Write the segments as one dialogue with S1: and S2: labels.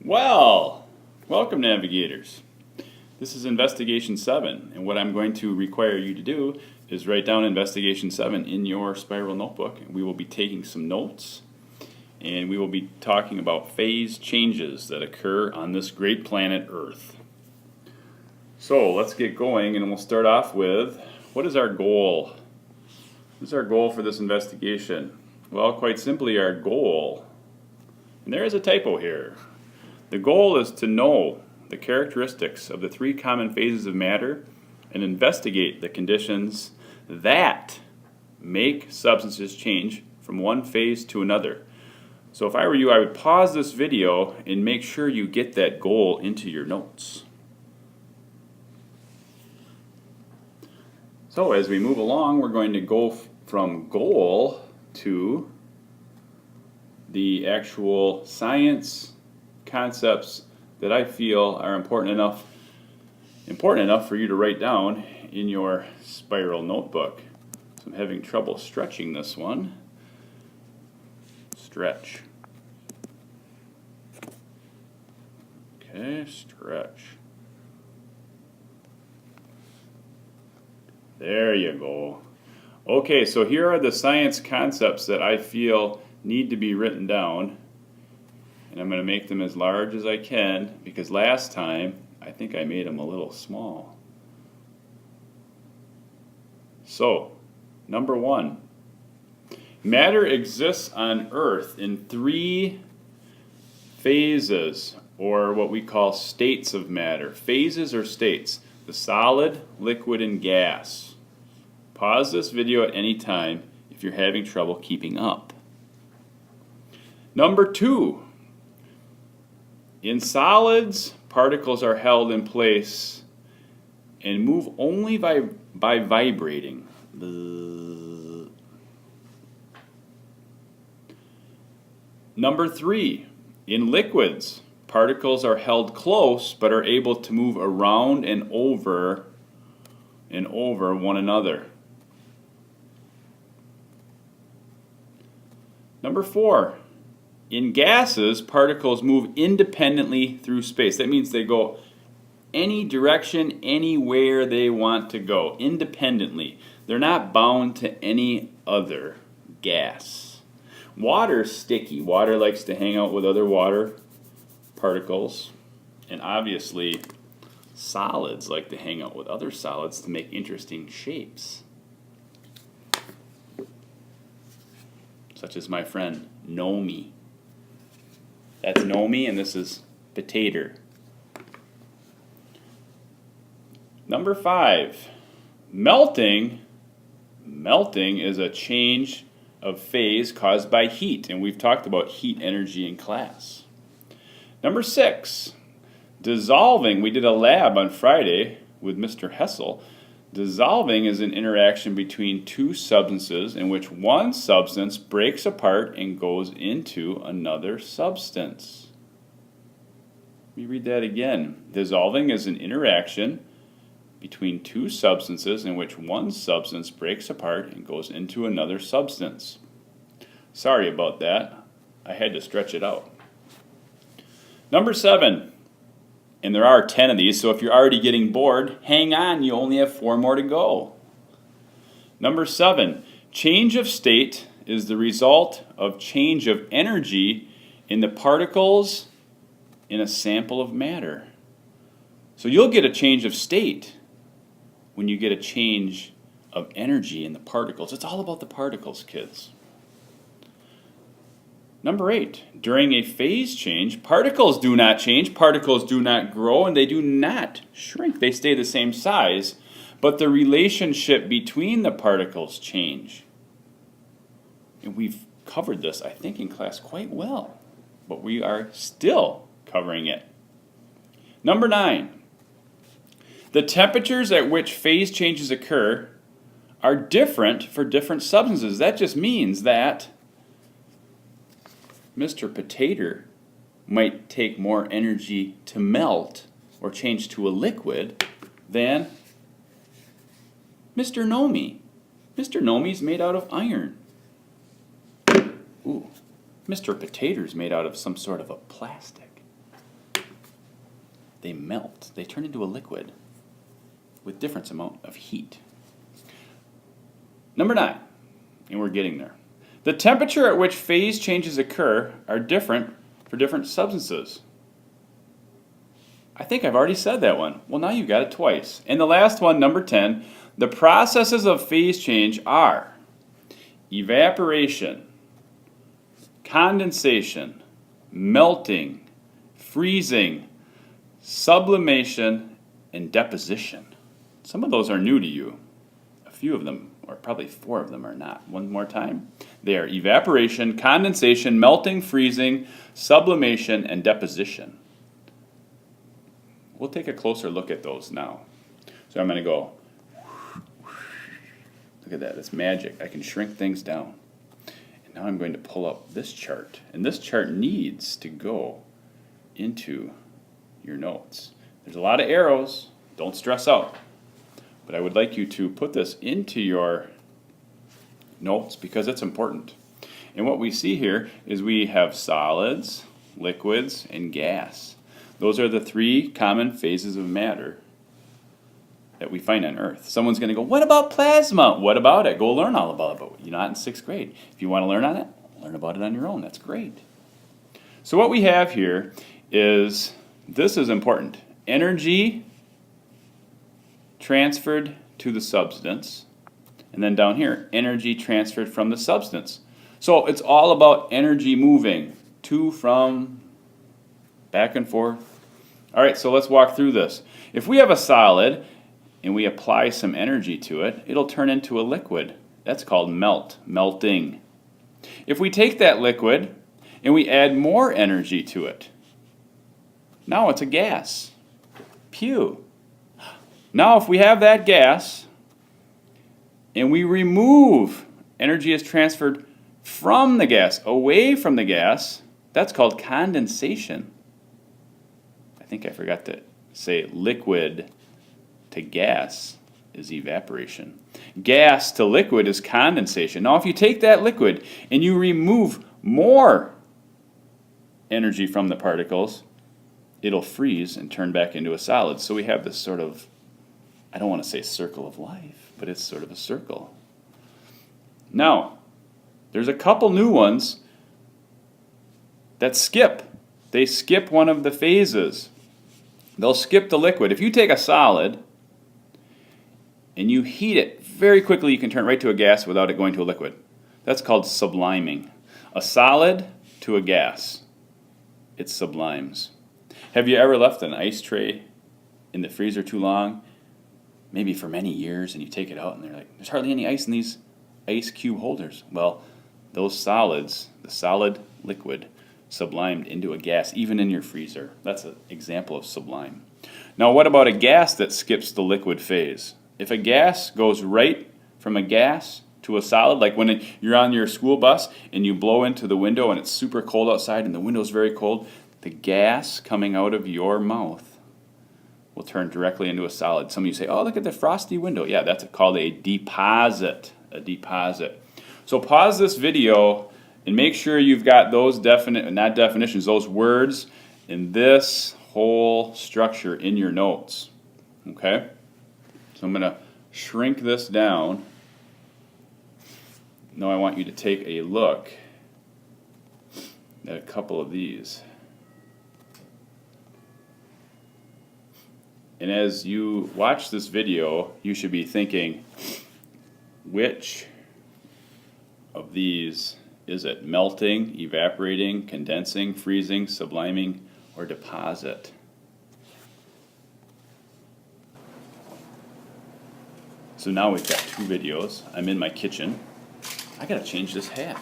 S1: Well, welcome navigators. This is Investigation 7, and what I'm going to require you to do is write down Investigation 7 in your spiral notebook. We will be taking some notes, and we will be talking about phase changes that occur on this great planet Earth. So let's get going, and we'll start off with, what is our goal? What is our goal for this investigation? Well, quite simply, our goal, and there is a typo here. The goal is to know the characteristics of the three common phases of matter and investigate the conditions that make substances change from one phase to another. So if I were you, I would pause this video and make sure you get that goal into your notes. So as we move along, we're going to go from goal to the actual science concepts that I feel are important enough for you to write down in your spiral notebook. So I'm having trouble stretching this one. Stretch. Okay, stretch. There you go. Okay, so here are the science concepts that I feel need to be written down. And I'm going to make them as large as I can, because last time I think I made them a little small. So, number 1. Matter exists on Earth in 3 phases, or what we call states of matter. Phases or states: the solid, liquid, and gas. Pause this video at any time if you're having trouble keeping up. Number 2. In solids, particles are held in place and move only by vibrating. Number 3. In liquids, particles are held close but are able to move around and over one another. Number 4. In gases, particles move independently through space. That means they go any direction, anywhere they want to go, independently. They're not bound to any other gas. Water's sticky. Water likes to hang out with other water particles. And obviously, solids like to hang out with other solids to make interesting shapes. Such as my friend Nomi. That's Nomi, and this is potato. Number 5, melting. Melting is a change of phase caused by heat, and we've talked about heat energy in class. Number 6, dissolving. We did a lab on Friday with Mr. Hessel. Dissolving is an interaction between 2 substances in which one substance breaks apart and goes into another substance. Let me read that again. Dissolving is an interaction between 2 substances in which one substance breaks apart and goes into another substance. Sorry about that. I had to stretch it out. Number 7. And there are 10 of these, so if you're already getting bored, hang on, you only have 4 more to go. Number 7, change of state is the result of change of energy in the particles in a sample of matter. So you'll get a change of state when you get a change of energy in the particles. It's all about the particles, kids. Number 8, during a phase change, particles do not change, particles do not grow, and they do not shrink. They stay the same size, but the relationship between the particles change. And we've covered this, I think, in class quite well, but we are still covering it. Number 9, the temperatures at which phase changes occur are different for different substances. That just means that Mr. Potato might take more energy to melt or change to a liquid than Mr. Nomi. Mr. Nomi's made out of iron. Ooh, Mr. Potato's made out of some sort of a plastic. they melt. They turn into a liquid with different amount of heat. Number 9, and we're getting there. The temperature at which phase changes occur are different for different substances. I think I've already said that one. Well, now you've got it twice. And the last one, number 10, the processes of phase change are evaporation, condensation, melting, freezing, sublimation, and deposition. Some of those are new to you. A few of them, or probably 4 of them, are not. One more time. They are evaporation, condensation, melting, freezing, sublimation, and deposition. We'll take a closer look at those now. So I'm going to go, look at that, it's magic. I can shrink things down. And now I'm going to pull up this chart. And this chart needs to go into your notes. There's a lot of arrows. Don't stress out. But I would like you to put this into your notes because it's important. And what we see here is we have solids, liquids, and gas. Those are the 3 common phases of matter that we find on Earth. Someone's going to go, what about plasma? What about it? Go learn all about it. But you're not in 6th grade. If you want to learn on it, learn about it on your own. That's great. So what we have here is, this is important. Energy transferred to the substance. And then down here, energy transferred from the substance. So it's all about energy moving to, from, back and forth. All right, so let's walk through this. If we have a solid and we apply some energy to it, it'll turn into a liquid. That's called melting. If we take that liquid and we add more energy to it, now it's a gas. Pew. Now if we have that gas and we remove, energy is transferred from the gas, away from the gas, that's called condensation. I think I forgot to say liquid to gas is evaporation. Gas to liquid is condensation. Now if you take that liquid and you remove more energy from the particles, it'll freeze and turn back into a solid. So we have this sort of, I don't want to say circle of life, but it's sort of a circle. Now, there's a couple new ones that skip. They skip one of the phases. They'll skip the liquid. If you take a solid and you heat it very quickly, you can turn it right to a gas without it going to a liquid. That's called subliming. A solid to a gas. It sublimes. Have you ever left an ice tray in the freezer too long? Maybe for many years, and you take it out and they're like, there's hardly any ice in these ice cube holders. Well, those solids, the solid liquid, sublimed into a gas, even in your freezer. That's an example of sublime. Now, what about a gas that skips the liquid phase? If a gas goes right from a gas to a solid, like when you're on your school bus and you blow into the window and it's super cold outside and the window's very cold, the gas coming out of your mouth will turn directly into a solid. Some of you say, oh, look at the frosty window. Yeah, that's called a deposit. A deposit. So pause this video and make sure you've got those those words in this whole structure in your notes. Okay? So I'm going to shrink this down. Now I want you to take a look at a couple of these. And as you watch this video, you should be thinking, which of these is it? Melting, evaporating, condensing, freezing, subliming, or deposit? So now we've got 2 videos. I'm in my kitchen. I gotta change this hat.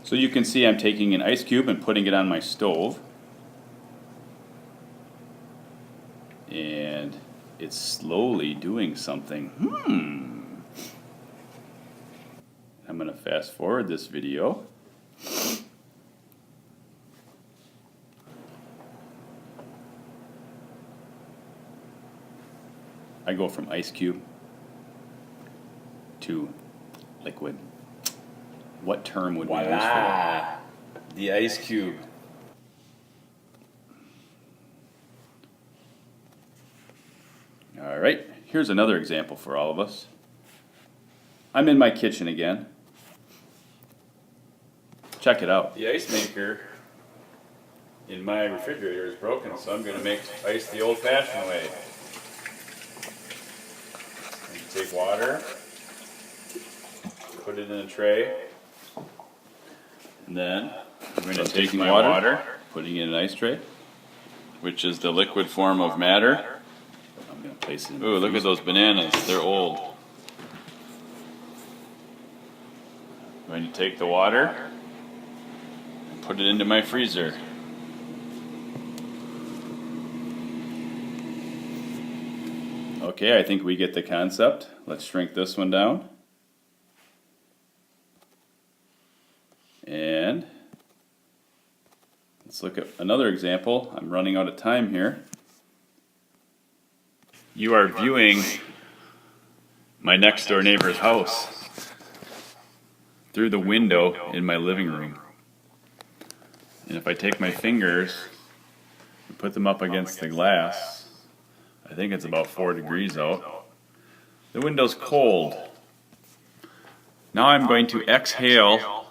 S1: So you can see I'm taking an ice cube and putting it on my stove. And it's slowly doing something. I'm going to fast forward this video. I go from ice cube to liquid. What term would we use for
S2: Voila! The ice cube.
S1: it? All right, here's another example for all of us. I'm in my kitchen again. Check it out. The ice maker in my refrigerator is broken, so I'm going to make ice the old-fashioned way. Take water, put it in a tray, and then I'm going to take my water, putting it in an ice tray, which is the liquid form of matter. I'm going to place it in the freezer. Ooh, look at those bananas. They're old. I'm going to take the water and put it into my freezer. Okay, I think we get the concept. Let's shrink this one down. And let's look at another example. I'm running out of time here. You are viewing my next door neighbor's house through the window in my living room. And if I take my fingers and put them up against the glass, I think it's about 4 degrees out. The window's cold. Now I'm going to exhale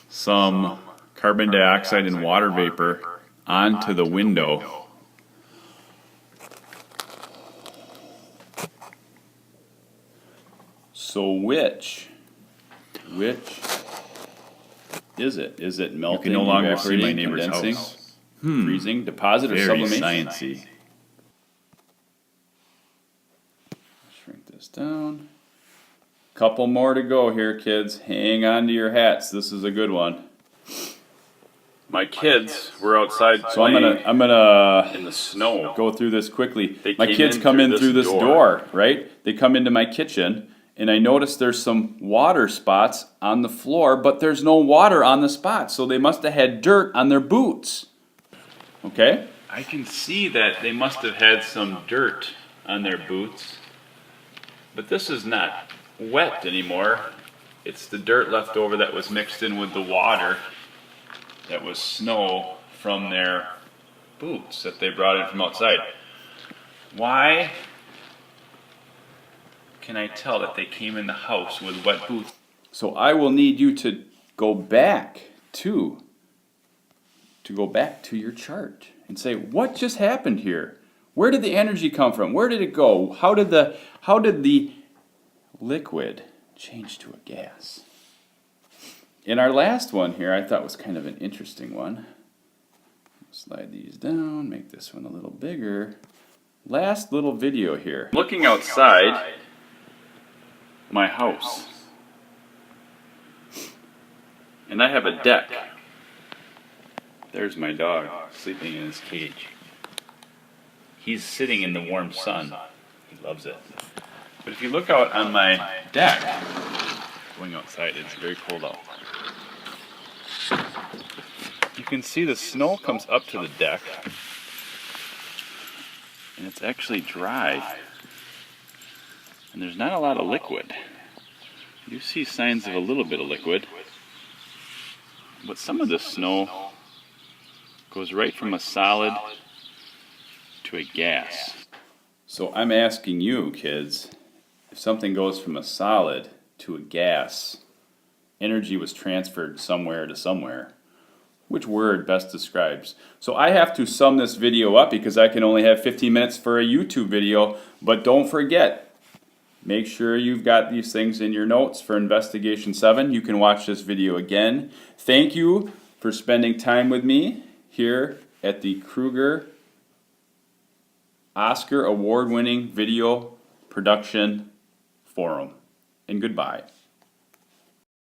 S1: some carbon dioxide and water vapor onto the window. So which is it? Is it melting,
S2: You can no longer see my
S1: evaporating,
S2: neighbor's
S1: condensing,
S2: house.
S1: freezing, deposit, or
S2: Very
S1: sublimation?
S2: sciencey.
S1: Shrink this down. Couple more to go here, kids. Hang on to your hats. This is a good one. My kids were outside playing. So I'm gonna
S2: In the snow.
S1: go through this quickly.
S2: They
S1: My
S2: came
S1: kids
S2: in
S1: come
S2: through
S1: in
S2: this
S1: through this
S2: door.
S1: door, right? They come into my kitchen, and I notice there's some water spots on the floor, but there's no water on the spots, so they must have had dirt on their boots. Okay? I can see that they must have had some dirt on their boots, but this is not wet anymore. It's the dirt left over that was mixed in with the water that was snow from their boots that they brought in from outside. Why can I tell that they came in the house with wet boots? So I will need you to go back to your chart and say, what just happened here? Where did the energy come from? Where did it go? How did the liquid change to a gas? In our last one here, I thought was kind of an interesting one. Slide these down, make this one a little bigger. Last little video here. Looking outside my house, and I have a deck. There's my dog sleeping in his cage. He's sitting in the warm sun. He loves it. But if you look out on my deck, going outside, it's very cold out. You can see the snow comes up to the deck, and it's actually dry. And there's not a lot of liquid. You see signs of a little bit of liquid, but some of the snow goes right from a solid to a gas. So I'm asking you, kids, if something goes from a solid to a gas, energy was transferred somewhere to somewhere. Which word best describes? So I have to sum this video up because I can only have 15 minutes for a YouTube video, but don't forget, make sure you've got these things in your notes for Investigation 7. You can watch this video again. Thank you for spending time with me here at the Kruger Oscar Award-winning Video Production Forum. And goodbye.